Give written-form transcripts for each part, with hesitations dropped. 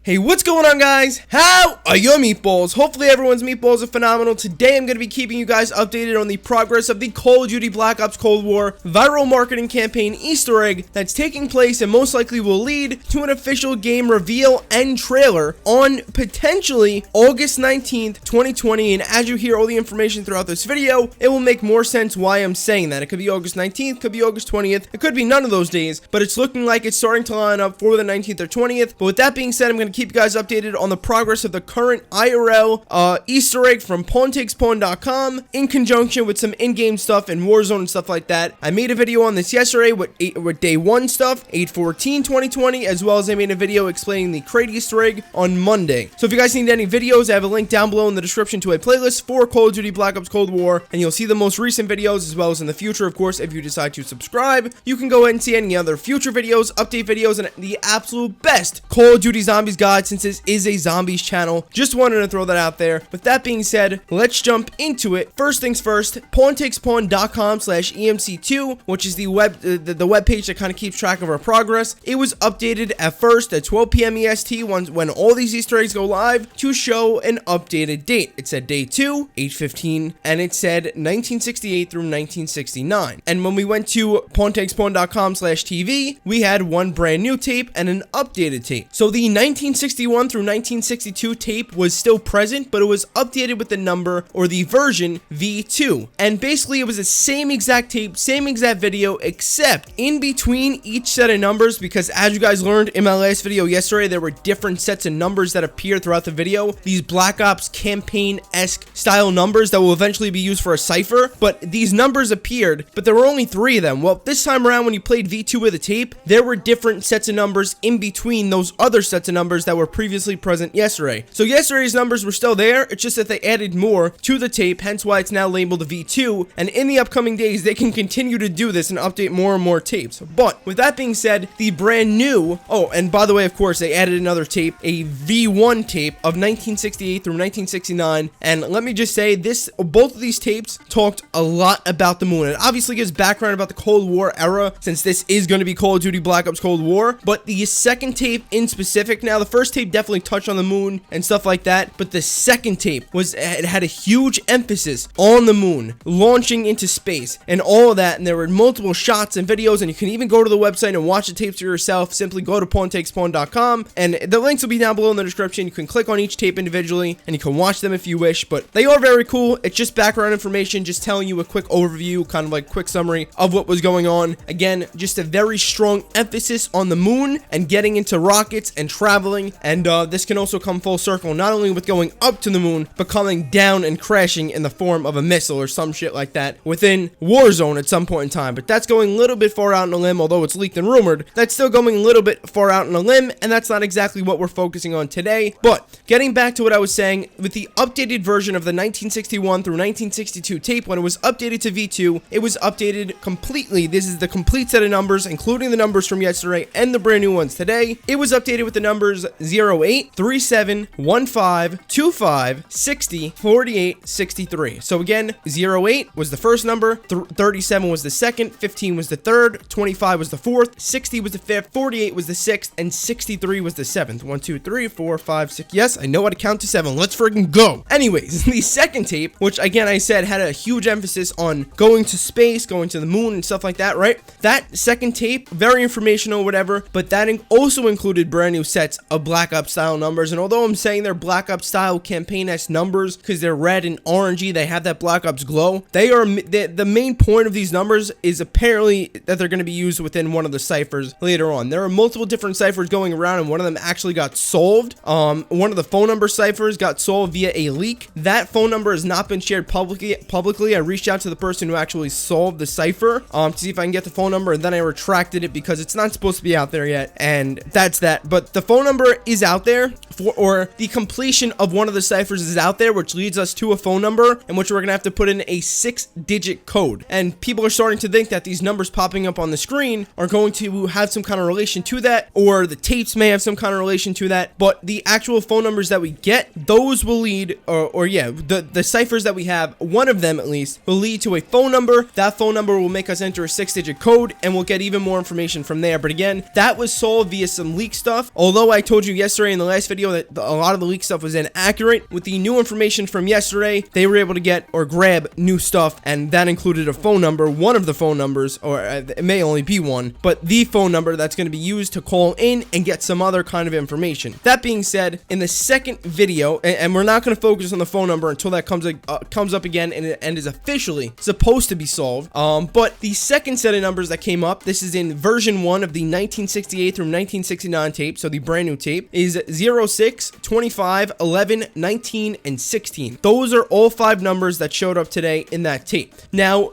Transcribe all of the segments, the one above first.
Hey, what's going on, guys? How are your meatballs? Hopefully everyone's meatballs are phenomenal. Today I'm going to be keeping you guys updated on the progress of the Call of Duty Black Ops Cold War viral marketing campaign Easter egg that's taking place and most likely will lead to an official game reveal and trailer on potentially August 19th, 2020. And as you hear all the information throughout this video, it will make more sense why I'm saying that. It could be August 19th, could be August 20th, it could be none of those days, but it's looking like it's starting to line up for the 19th or 20th. But with that being said, I'm going to keep you guys updated on the progress of the current IRL Easter egg from Pawntakespawn.com in conjunction with some in-game stuff and Warzone and stuff like that. I made a video on this yesterday with day 1 stuff, 8/14/2020, as well as I made a video explaining the crate Easter egg on Monday. So if you guys need any videos, I have a link down below in the description to a playlist for Call of Duty Black Ops Cold War, and you'll see the most recent videos as well as in the future. Of course, if you decide to subscribe, you can go ahead and see any other future videos, update videos, and the absolute best Call of Duty Zombies guide, since this is a zombies channel. Just wanted to throw that out there. With that being said, let's jump into it. First things first, Pawntakespawn.com/EMC2, which is the web page that kind of keeps track of our progress. It was updated at first at 12 p.m. EST when all these Easter eggs go live to show an updated date. It said day 2, 8/15, and it said 1968 through 1969. And when we went to Pawntakespawn.com/TV, we had one brand new tape and an updated tape. So the 1961 through 1962 tape was still present, but it was updated with the number or the version V2. And basically it was the same exact tape, same exact video, except in between each set of numbers, because as you guys learned in my last video yesterday, there were different sets of numbers that appeared throughout the video. These Black Ops campaign-esque style numbers that will eventually be used for a cipher, but these numbers appeared, but there were only 3 of them. Well, this time around when you played V2 with the tape, there were different sets of numbers in between those other sets of numbers that were previously present yesterday. So yesterday's numbers were still there, it's just that they added more to the tape, hence why it's now labeled a V2, and in the upcoming days they can continue to do this and update more and more tapes. But with that being said, the brand new, and by the way, of course, they added another tape, a V1 tape of 1968 through 1969, and let me just say, both of these tapes talked a lot about the moon. It obviously gives background about the Cold War era, since this is going to be Call of Duty Black Ops Cold War, but the second tape in specific, now the first tape definitely touched on the moon and stuff like that, but the second tape it had a huge emphasis on the moon, launching into space and all of that, and there were multiple shots and videos, and you can even go to the website and watch the tapes for yourself. Simply go to Pawntakespawn.com, and the links will be down below in the description. You can click on each tape individually and you can watch them if you wish, but they are very cool. It's just background information, just telling you a quick overview, kind of like quick summary of what was going on. Again, just a very strong emphasis on the moon and getting into rockets and traveling, and this can also come full circle, not only with going up to the moon, but coming down and crashing in the form of a missile or some shit like that within Warzone at some point in time. But that's going a little bit far out on a limb, although it's leaked and rumored. That's still going a little bit far out on a limb, and that's not exactly what we're focusing on today. But getting back to what I was saying, with the updated version of the 1961 through 1962 tape, when it was updated to V2, it was updated completely. This is the complete set of numbers, including the numbers from yesterday and the brand new ones today. It was updated with the numbers 08, 37, 15, 25, 60, 48, 63. So again, 08 was the first number, 37 was the second, 15 was the third, 25 was the fourth, 60 was the fifth, 48 was the sixth, and 63 was the seventh. 1, 2, 3, 4, 5, 6. Yes, I know how to count to 7. Let's freaking go. Anyways, the second tape, which again I said had a huge emphasis on going to space, going to the moon and stuff like that, right? That second tape, very informational, whatever, but that also included brand new sets of Black Ops style numbers. And although I'm saying they're Black Ops style campaign-esque numbers because they're red and orangey, they have that Black Ops glow, the main point of these numbers is apparently that they're going to be used within one of the ciphers later on. There are multiple different ciphers going around, and one of them actually got solved. One of the phone number ciphers got solved via a leak. That phone number has not been shared publicly. I reached out to the person who actually solved the cipher to see if I can get the phone number, and then I retracted it because it's not supposed to be out there yet, and that's that. But the phone number is out there, or the completion of one of the ciphers is out there, which leads us to a phone number in which we're gonna have to put in a 6-digit code. And people are starting to think that these numbers popping up on the screen are going to have some kind of relation to that, or the tapes may have some kind of relation to that. But the actual phone numbers that we get, those will lead, the ciphers that we have, one of them at least, will lead to a phone number. That phone number will make us enter a 6-digit code, and we'll get even more information from there. But again, that was solved via some leak stuff. Although I told you yesterday in the last video that a lot of the leak stuff was inaccurate. With the new information from yesterday, they were able to get or grab new stuff, and that included a phone number, one of the phone numbers, or it may only be one, but the phone number that's going to be used to call in and get some other kind of information. That being said, in the second video, and we're not going to focus on the phone number until that comes up again and is officially supposed to be solved. But the second set of numbers that came up, this is in version 1 of the 1968 through 1969 tape, so the brand new tape, is 06, 25, 11, 19, and 16. Those are all 5 numbers that showed up today in that tape. Now,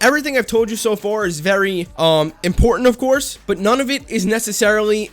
everything I've told you so far is very important, of course, but none of it is necessarily,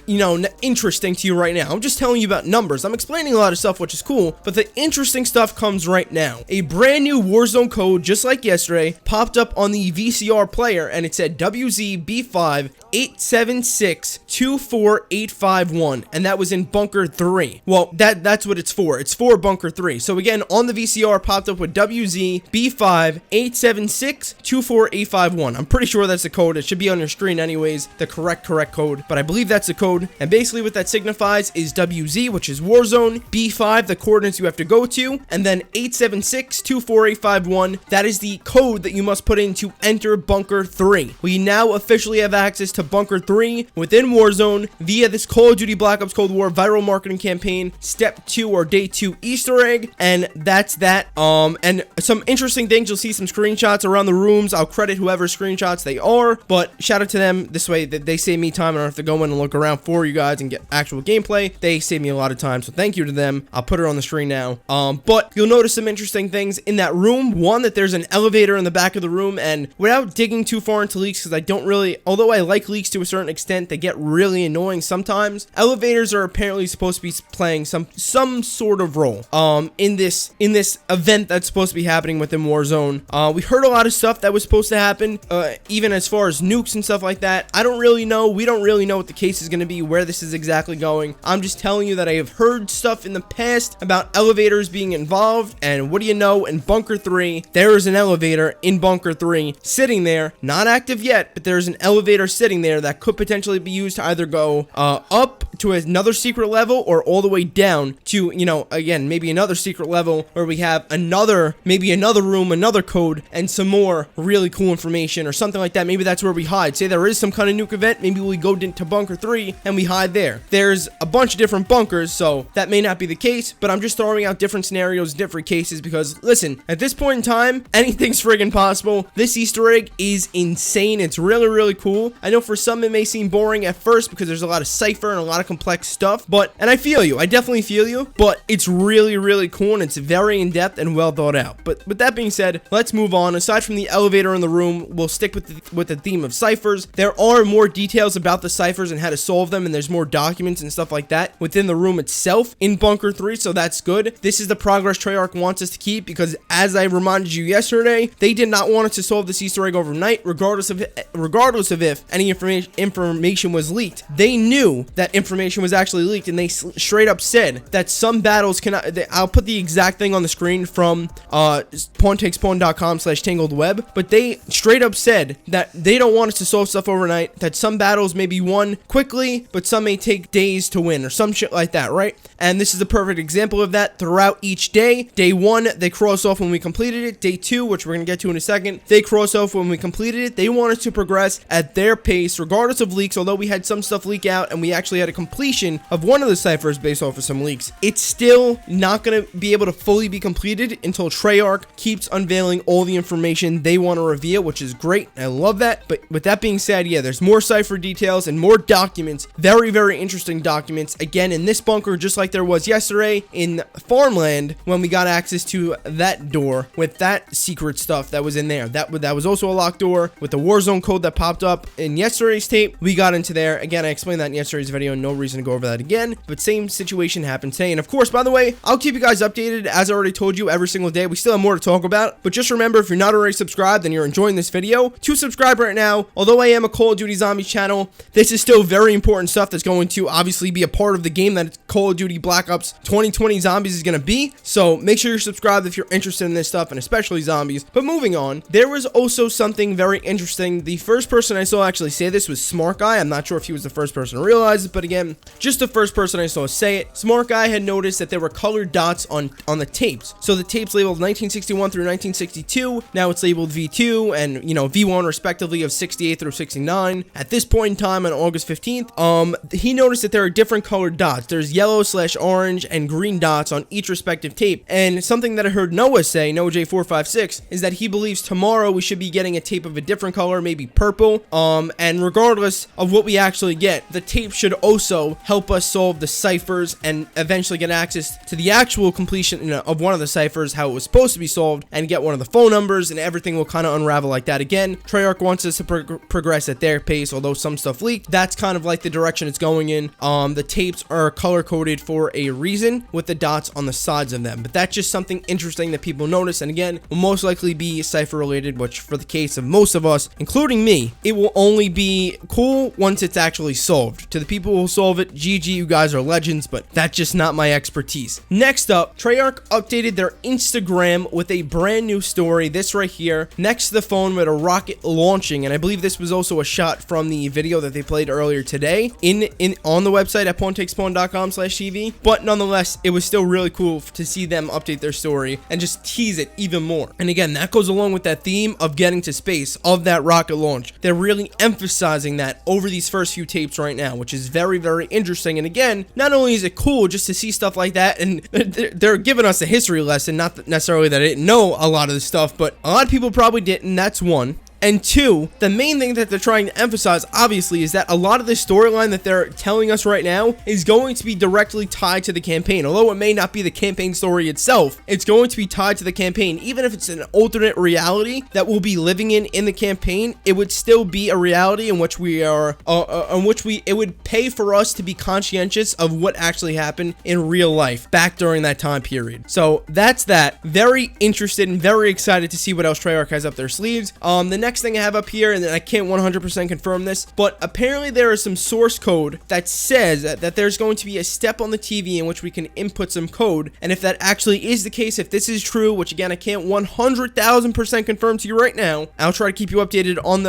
interesting to you right now. I'm just telling you about numbers. I'm explaining a lot of stuff, which is cool, but the interesting stuff comes right now. A brand new Warzone code, just like yesterday, popped up on the VCR player, and it said WZ-B5-876-24851, and that was in Bunker 3. Well, that's what it's for. It's for Bunker 3. So again, on the VCR popped up with WZ-B5-876-24851. I'm pretty sure that's the code. It should be on your screen anyways, the correct code, but I believe that's the code. And basically what that signifies is WZ, which is Warzone, B5, the coordinates you have to go to, and then 876-24851. That is the code that you must put in to enter Bunker 3. We now officially have access to Bunker 3 within Warzone via this Call of Duty Black Ops Cold War viral marketing campaign, Step 2 or Day 2 Easter egg, and that's that. And some interesting things, you'll see some screenshots around the rooms. I'll credit whoever screenshots they are, but shout out to them. This way they save me time. I don't have to go in and look around for you guys and get actual gameplay. They save me a lot of time, so thank you to them. I'll put it on the screen now. But you'll notice some interesting things in that room. One, that there's an elevator in the back of the room, and without digging too far into leaks, because I don't really, although I like leaks to a certain extent, they get really annoying sometimes. Elevators are apparently supposed to be playing some sort of role in this event that's supposed to be happening within Warzone. We heard a lot of stuff that was supposed to happen, even as far as nukes and stuff like that. I don't really know. We don't really know what the case is going to be, where this is exactly going. I'm just telling you that I have heard stuff in the past about elevators being involved, and what do you know, in Bunker 3, there is an elevator in Bunker 3 sitting there, not active yet, but there's an elevator sitting there that could potentially be used to either go up to another secret level or all the way down to, again, maybe another secret level where we have maybe another room, another code, and some more really cool information or something like that. Maybe that's where we hide. Say there is some kind of nuke event, maybe we go into Bunker 3 and we hide there. There's a bunch of different bunkers, so that may not be the case, but I'm just throwing out different scenarios, different cases, because listen, at this point in time, anything's friggin' possible. This Easter egg is insane. It's really, really cool. I know for some it may seem boring at first because there's a lot of cipher and a lot of complex stuff, and I feel you. I definitely feel you, but it's really, really cool, and it's very in-depth and well thought out. But with that being said, let's move on. Aside from the elevator in the room, we'll stick with the theme of ciphers. There are more details about the ciphers and how to solve them, and there's more documents and stuff like that within the room itself in Bunker 3, so that's good. This is the progress Treyarch wants us to keep, because as I reminded you yesterday, they did not want us to solve this Easter egg overnight, regardless of if any information was leaked. They knew that information was actually leaked, and they straight up said that some battles cannot. I'll put the exact thing on the screen from Pawntakespawn.com/tangledweb, but they straight up said that they don't want us to solve stuff overnight, that some battles may be won quickly, but some may take days to win, or some shit like that, right? And this is the perfect example of that throughout each day. Day 1, they cross off when we completed it. Day 2, which we're going to get to in a second, they cross off when we completed it. They want us to progress at their pace, regardless of leaks. Although we had some stuff leak out, and we actually had a completion of one of the ciphers based off of some leaks, it's still not going to be able to fully be completed until Treyarch keeps unveiling all the information they want to reveal, which is great. I love that. But with that being said, yeah, there's more cipher details and more documents, very, very interesting documents, again, in this bunker, just like there was yesterday in Farmland when we got access to that door with that secret stuff that was in there. That was also a locked door with the Warzone code that popped up in yesterday's tape. We got into there. Again, I explained that in yesterday's video, no reason to go over that again, but same situation happened today. And of course, by the way, I'll keep you guys updated, as I already told you, every single day. We still have more to talk about, but just remember, if you're not already subscribed and you're enjoying this video, to subscribe right now. Although I am a Call of Duty Zombies channel, this is still very important stuff that's going to obviously be a part of the game that Call of Duty Black Ops 2020 Zombies is going to be. So make sure you're subscribed if you're interested in this stuff, and especially zombies. But moving on, there was also something very interesting. The first person I saw actually say this was Smart Guy. I'm not sure if he was the first person to realize it, but again, just the first person I saw say it. Smart Guy had noticed that there were colored dots on the tapes. So the tapes labeled 1961 through 1962, now it's labeled V2 and, V1 respectively of 68 through 69. At this point in time on August 15th, he noticed that there are different colored dots. There's yellow/orange and green dots on each respective tape. And something that I heard Noah say, Noah J456, is that he believes tomorrow we should be getting a tape of a different color, maybe purple. And regardless of what we actually get, the tape should also help us solve the ciphers and eventually get access to the actual completion of one of the ciphers, how it was supposed to be solved, and get one of the phone numbers, and everything will kind of unravel like that. Again, Treyarch wants us to progress at their pace, although some stuff leaked. That's kind of like the direction it's going in. The tapes are color coded for a reason with the dots on the sides of them, but that's just something interesting that people notice, and again, will most likely be cipher related, which for the case of most of us, including me, it will only be cool once it's actually solved. To the people who will solve it, GG, you guys are legends, but that's just not my expertise. Next up, Treyarch updated their Instagram with a brand new story, this right here, next to the phone with a rocket launching, and I believe this was also a shot from the video that they played earlier today on the website at pawntakespawn.com/TV, but nonetheless, it was still really cool to see them update their story and just tease it even more. And again, that goes along with that theme of getting to space, of that rocket launch. They're really emphasizing that over these first few tapes right now, which is very, very interesting. And again, not only is it cool just to see stuff like that, and they're giving us a history lesson, not necessarily that I didn't know a lot of this stuff, but a lot of people probably didn't, that's one. And two, the main thing that they're trying to emphasize, obviously, is that a lot of the storyline that they're telling us right now is going to be directly tied to the campaign. Although it may not be the campaign story itself, it's going to be tied to the campaign. Even if it's an alternate reality that we'll be living in the campaign, it would still be a reality in which we are, it would pay for us to be conscientious of what actually happened in real life back during that time period. So that's that. Very interested and very excited to see what else Treyarch has up their sleeves. The next thing I have up here, and I can't 100% confirm this, but apparently there is some source code that says that there's going to be a step on the TV in which we can input some code, and if that actually is the case, if this is true, which again I can't 100,000% confirm to you right now, I'll try to keep you updated on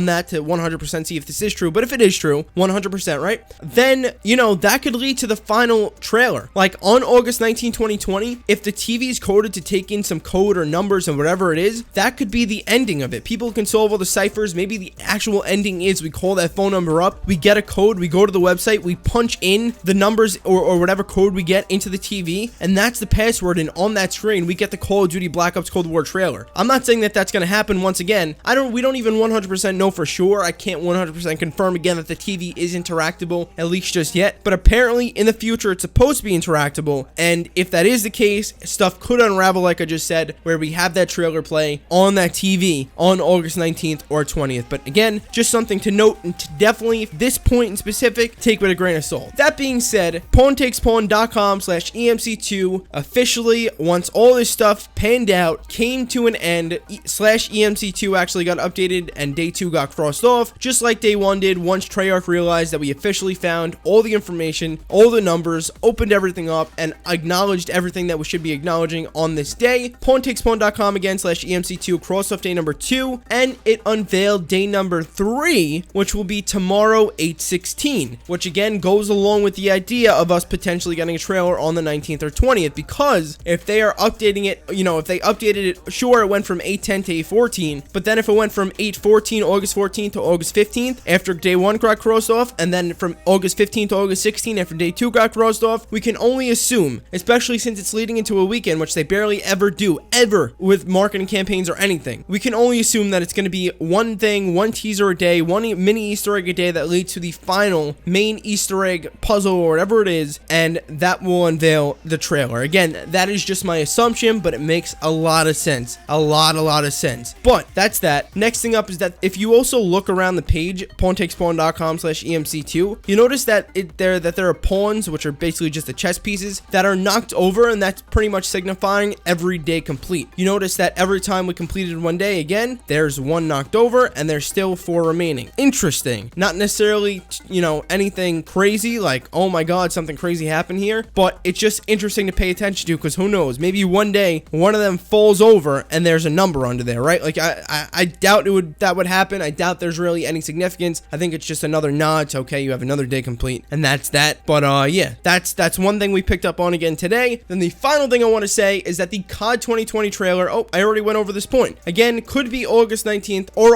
that to 100% see if this is true. But if it is true, 100%, right? Then that could lead to the final trailer. Like on August 19, 2020, if the TV is coded to take in some code or numbers and whatever it is, that could be the ending of it. People can solve all the ciphers. Maybe the actual ending is we call that phone number up, we get a code, we go to the website, we punch in the numbers or whatever code we get into the TV, and that's the password, and on that screen we get the Call of Duty Black Ops Cold War trailer. I'm not saying that that's going to happen. Once again, we don't even 100% know for sure. I can't 100% confirm again that the TV is interactable, at least just yet, but apparently in the future it's supposed to be interactable, and if that is the case, stuff could unravel like I just said, where we have that trailer play on that TV on August 19th or 20th. But again, just something to note, and to definitely, this point in specific, take with a grain of salt. That being said, Pawntakespawn.com/EMC2 officially, once all this stuff panned out, came to an end. /EMC2 actually got updated and day 2 got crossed off, just like day 1 did once Treyarch realized that we officially found all the information, all the numbers, opened everything up, and acknowledged everything that we should be acknowledging on this day. Pawntakespawn.com again /EMC2 crossed off day number 2, and it unveiled day number 3, which will be tomorrow 8/16, which again goes along with the idea of us potentially getting a trailer on the 19th or 20th, because if they are updating it, if they updated it, sure, it went from 8/10 to 8/14, but then if it went from 8/14, August 14th to August 15th, after day 1 got crossed off, and then from August 15th to August 16th after day 2 got crossed off, we can only assume, especially since it's leading into a weekend, which they barely ever do, ever, with marketing campaigns or anything, we can only assume that it's going to be one thing, one teaser a day, one mini Easter egg a day that leads to the final main Easter egg puzzle or whatever it is, and that will unveil the trailer. Again, that is just my assumption, but it makes a lot of sense. A lot of sense. But that's that. Next thing up is that if you also look around the page, pawntakespawn.com/EMC2, you notice that there are pawns, which are basically just the chess pieces, that are knocked over, and that's pretty much signifying every day complete. You notice that every time we completed one day, again, there's 1 knocked over, and there's still 4 remaining. Interesting. Not necessarily, you know, anything crazy, like, oh my god, something crazy happened here, but it's just interesting to pay attention to, because who knows, maybe one day one of them falls over and there's a number under there, right? Like, I doubt that would happen. I doubt there's really any significance. I think it's just another nod to, okay, you have another day complete, and that's that. But yeah, that's one thing we picked up on again today. Then the final thing I want to say is that the COD 2020 trailer, oh, I already went over this point. Again, could be August 19th or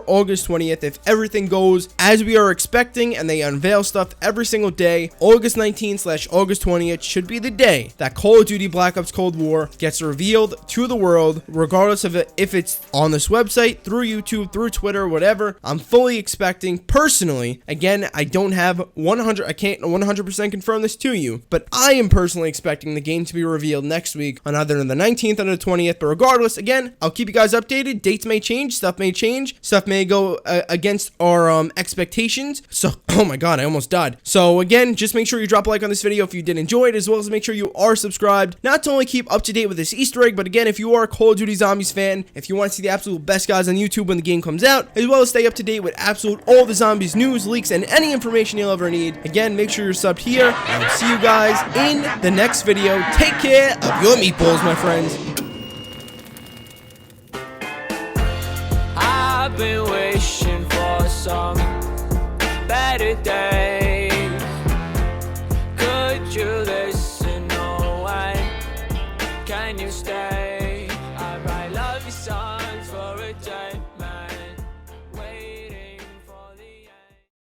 August 20th if everything goes as we are expecting and they unveil stuff every single day. August 19th / August 20th should be the day that Call of Duty Black Ops Cold War gets revealed to the world, regardless of if it's on this website, through YouTube, through Twitter, whatever. I'm fully expecting, personally, again, I can't 100% confirm this to you, but I am personally expecting the game to be revealed next week on either the 19th or the 20th. But regardless, again, I'll keep you guys updated. Dates may change, stuff may go against our expectations. So, oh my god, I almost died. So again, just make sure you drop a like on this video if you did enjoy it, as well as make sure you are subscribed, not to only keep up to date with this Easter egg, but again, if you are a Call of Duty Zombies fan, if you want to see the absolute best guys on YouTube when the game comes out, as well as stay up to date with absolute all the Zombies news, leaks, and any information you'll ever need, again, make sure you're subbed here, and I'll see you guys in the next video. Take care of your meatballs, my friends. I've been wishing for some better days. Could you listen? No, why can you stay?